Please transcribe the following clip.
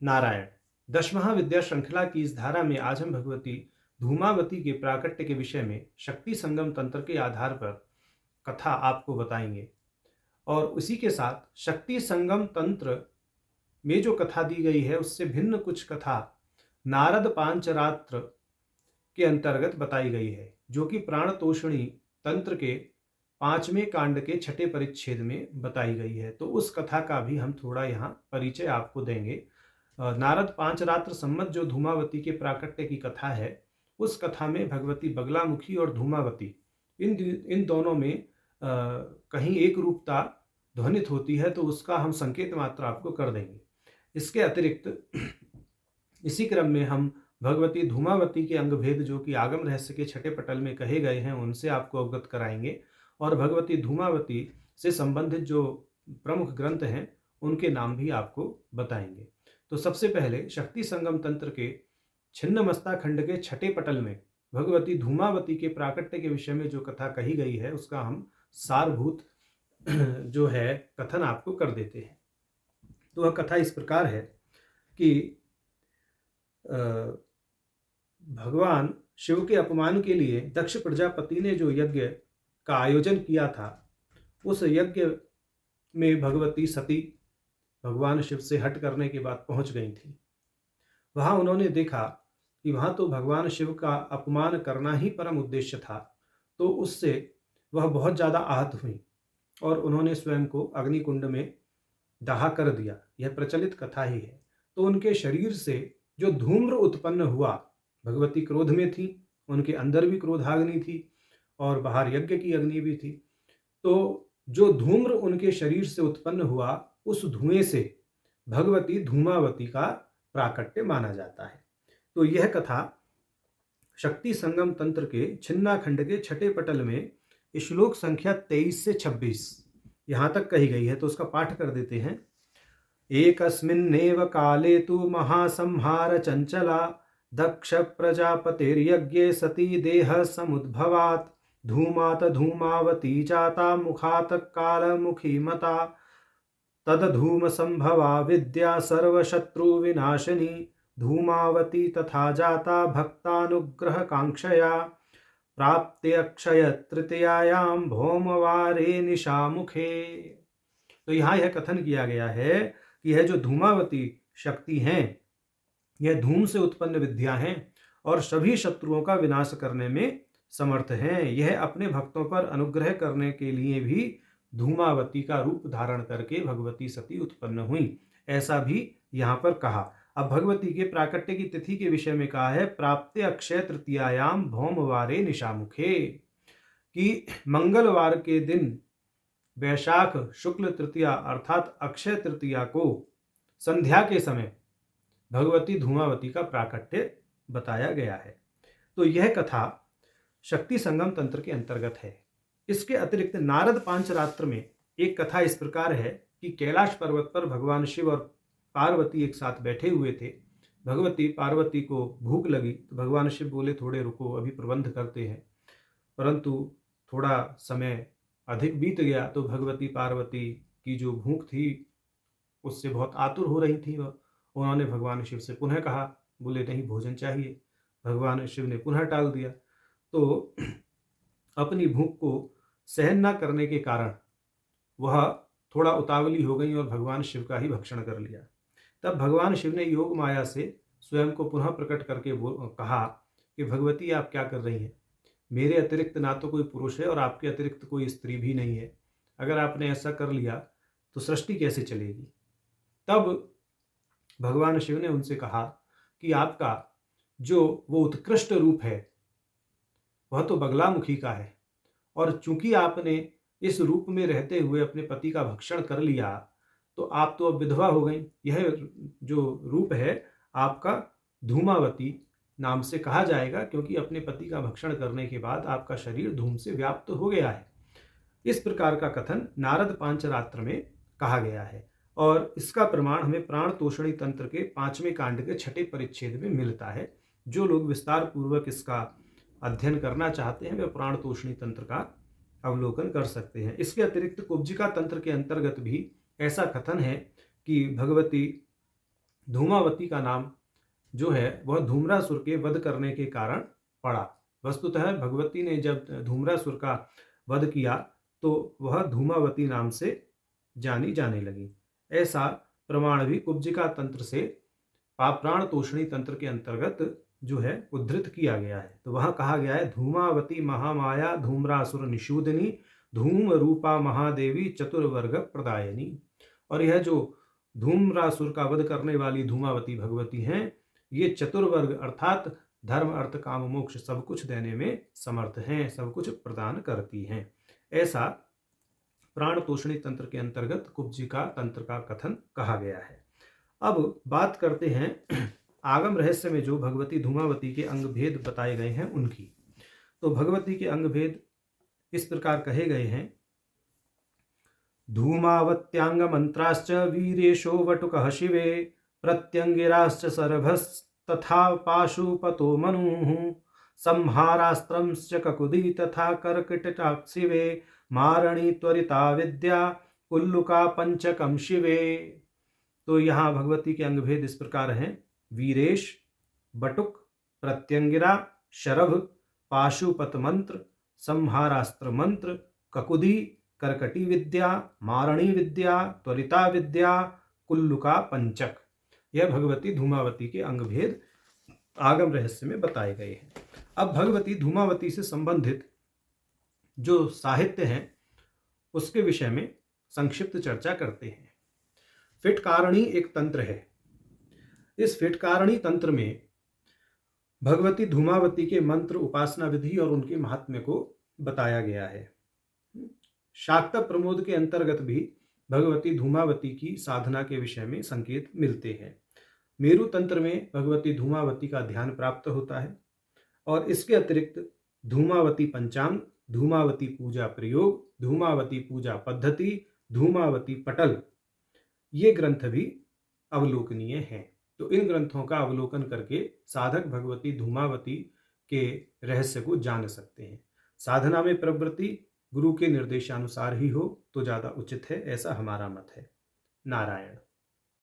नारायण। 10वां विद्या श्रृंखला की इस धारा में आज हम भगवती धूमावती के प्राकट्य के विषय में शक्ति संगम तंत्र के आधार पर कथा आपको बताएंगे। और उसी के साथ शक्ति संगम तंत्र में जो कथा दी गई है उससे भिन्न कुछ कथा नारद पांचरात्र के अंतर्गत बताई गई है, जो कि प्राण तोषणी तंत्र के 5वें कांड के 6ठे परिच्छेद में बताई गई है। तो उस कथा का भी हम थोड़ा यहाँ परिचय आपको देंगे। नारद पांचरात्र सम्मत जो धूमावती के प्राकट्य की कथा है, उस कथा में भगवती बगलामुखी और धूमावती इन दोनों में कहीं एक रूपता ध्वनित होती है, तो उसका हम संकेत मात्र आपको कर देंगे। इसके अतिरिक्त इसी क्रम में हम भगवती धूमावती के अंग भेद जो कि आगम रहस्य के 6ठे पटल में कहे गए हैं उनसे आपको अवगत कराएंगे, और भगवती धूमावती से संबंधित जो प्रमुख ग्रंथ हैं उनके नाम भी आपको बताएंगे। तो सबसे पहले शक्ति संगम तंत्र के छिन्नमस्ता खंड के 6ठे पटल में भगवती धूमावती के प्राकट्य के विषय में जो कथा कही गई है उसका हम सारभूत जो है कथन आपको कर देते हैं। तो वह कथा इस प्रकार है कि भगवान शिव के अपमान के लिए दक्ष प्रजापति ने जो यज्ञ का आयोजन किया था, उस यज्ञ में भगवती सती भगवान शिव से हट करने के बाद पहुंच गई थी। वहां उन्होंने देखा कि वहां तो भगवान शिव का अपमान करना ही परम उद्देश्य था, तो उससे वह बहुत ज़्यादा आहत हुई और उन्होंने स्वयं को अग्निकुंड में दाह कर दिया। यह प्रचलित कथा ही है। तो उनके शरीर से जो धूम्र उत्पन्न हुआ, भगवती क्रोध में थी, उनके अंदर भी क्रोधाग्नि थी और बाहर यज्ञ की अग्नि भी थी। तो जो धूम्र उनके शरीर से उत्पन्न हुआ, उस धुएं से भगवती धूमावती का प्राकट्य माना जाता है। तो यह कथा शक्ति संगम तंत्र के छिन्ना खंड के 6ठे पटल में श्लोक संख्या 23 से 26 यहाँ तक कही गई है। तो उसका पाठ कर देते हैं। एकस्मिन्नेव काले तु महासंहार चंचला दक्ष प्रजापतिर्यज्ञे सती देह समुद्भवात् धूमात धूमावती जाता मुखात कालमुखी मता तदधूम संभवा विद्या सर्वशत्रु विनाशिनी धूमावती तथा जाता भक्तानुग्रह कांक्षया प्राप्ते अक्षय तृतीयायां भौमवारे निशामुखे। तो यहाँ यह कथन किया गया है कि यह जो धूमावती शक्ति हैं, यह धूम से उत्पन्न विद्या हैं और सभी शत्रुओं का विनाश करने में समर्थ हैं। यह अपने भक्तों पर अनुग्रह करने के लिए भी धूमावती का रूप धारण करके भगवती सती उत्पन्न हुई, ऐसा भी यहाँ पर कहा। अब भगवती के प्राकट्य की तिथि के विषय में कहा है प्राप्ते अक्षय तृतीयायाम भौमवारे निशामुखे, कि मंगलवार के दिन वैशाख शुक्ल तृतीया अर्थात अक्षय तृतीया को संध्या के समय भगवती धूमावती का प्राकट्य बताया गया है। तो यह कथा शक्ति संगम तंत्र के अंतर्गत है। इसके अतिरिक्त नारद पांचरात्र में एक कथा इस प्रकार है कि कैलाश पर्वत पर भगवान शिव और पार्वती एक साथ बैठे हुए थे। भगवती पार्वती को भूख लगी तो भगवान शिव बोले थोड़े रुको, अभी प्रबंध करते हैं। परंतु थोड़ा समय अधिक बीत गया तो भगवती पार्वती की जो भूख थी उससे बहुत आतुर हो रही थी। वह उन्होंने भगवान शिव से पुनः कहा, बोले नहीं भोजन चाहिए। भगवान शिव ने पुनः टाल दिया। तो अपनी भूख को सहन न करने के कारण वह थोड़ा उतावली हो गई और भगवान शिव का ही भक्षण कर लिया। तब भगवान शिव ने योग माया से स्वयं को पुनः प्रकट करके कहा कि भगवती आप क्या कर रही हैं? मेरे अतिरिक्त ना तो कोई पुरुष है और आपके अतिरिक्त कोई स्त्री भी नहीं है। अगर आपने ऐसा कर लिया तो सृष्टि कैसे चलेगी? तब भगवान शिव ने उनसे कहा कि आपका जो वो उत्कृष्ट रूप है वह तो बगलामुखी का है, और चूंकि आपने इस रूप में रहते हुए अपने पति का भक्षण कर लिया तो आप तो अब विधवा हो गई। यह जो रूप है आपका धूमावती नाम से कहा जाएगा, क्योंकि अपने पति का भक्षण करने के बाद आपका शरीर धूम से व्याप्त हो गया है। इस प्रकार का कथन नारद पांचरात्र में कहा गया है और इसका प्रमाण हमें प्राण तोषणी तंत्र के 5वें कांड के 6ठे परिच्छेद में मिलता है। जो लोग विस्तार पूर्वक इसका अध्ययन करना चाहते हैं वे प्राण तोषणी तंत्र का अवलोकन कर सकते हैं। इसके अतिरिक्त कुब्जिका तंत्र के अंतर्गत भी ऐसा कथन है कि भगवती धूमावती का नाम जो है वह धूम्रासुर के वध करने के कारण पड़ा। वस्तुतः भगवती ने जब धूम्रासुर का वध किया तो वह धूमावती नाम से जानी जाने लगी। ऐसा प्रमाण भी कुब्जिका तंत्र से प्राण तोषणी तंत्र के अंतर्गत जो है उद्धृत किया गया है। तो वहां कहा गया है, धूमावती महामाया धूम्रासुर निषूदिनी धूम रूपा महादेवी चतुर्वर्ग प्रदायनी। और यह जो धूम्रासुर का वध करने वाली धूमावती भगवती हैं, ये चतुर्वर्ग अर्थात धर्म अर्थ काम मोक्ष सब कुछ देने में समर्थ हैं, सब कुछ प्रदान करती हैं। ऐसा प्राण तोषणी तंत्र के अंतर्गत कुब्जिका तंत्र का कथन कहा गया है। अब बात करते हैं आगम रहस्य में जो भगवती धूमावती के अंग भेद बताए गए हैं उनकी। तो भगवती के अंग भेद इस प्रकार कहे गए हैं, धूमावत्यांग मंत्राश्च वीरेशो वटुकः शिवे प्रत्यंगिराश्च सरभस्तथा पाशुपतो मनुः संहारास्त्रंश्च ककुदी तथा कर्कटशिवे मारणी त्वरिता विद्या कुल्लुका पंचकम शिवे। तो यहाँ भगवती के अंग भेद इस प्रकार हैं, वीरेश, बटुक, प्रत्यंगिरा, शरभ, पाशुपत मंत्र, संहारास्त्र मंत्र, ककुदी, कर्कटी विद्या, मारणी विद्या, त्वरिता विद्या, कुल्लुका पंचक। यह भगवती धूमावती के अंग भेद आगम रहस्य में बताए गए हैं। अब भगवती धूमावती से संबंधित जो साहित्य है उसके विषय में संक्षिप्त चर्चा करते हैं। फिटकारणी एक तंत्र है। इस फिटकारणी तंत्र में भगवती धूमावती के मंत्र, उपासना विधि और उनके महात्म्य को बताया गया है। शाक्त प्रमोद के अंतर्गत भी भगवती धूमावती की साधना के विषय में संकेत मिलते हैं। मेरु तंत्र में भगवती धूमावती का ध्यान प्राप्त होता है और इसके अतिरिक्त धूमावती पंचांग, धूमावती पूजा प्रयोग, धूमावती पूजा पद्धति, धूमावती पटल, ये ग्रंथ भी अवलोकनीय हैं। तो इन ग्रंथों का अवलोकन करके साधक भगवती धूमावती के रहस्य को जान सकते हैं। साधना में प्रवृत्ति गुरु के निर्देशानुसार ही हो तो ज़्यादा उचित है, ऐसा हमारा मत है। नारायण।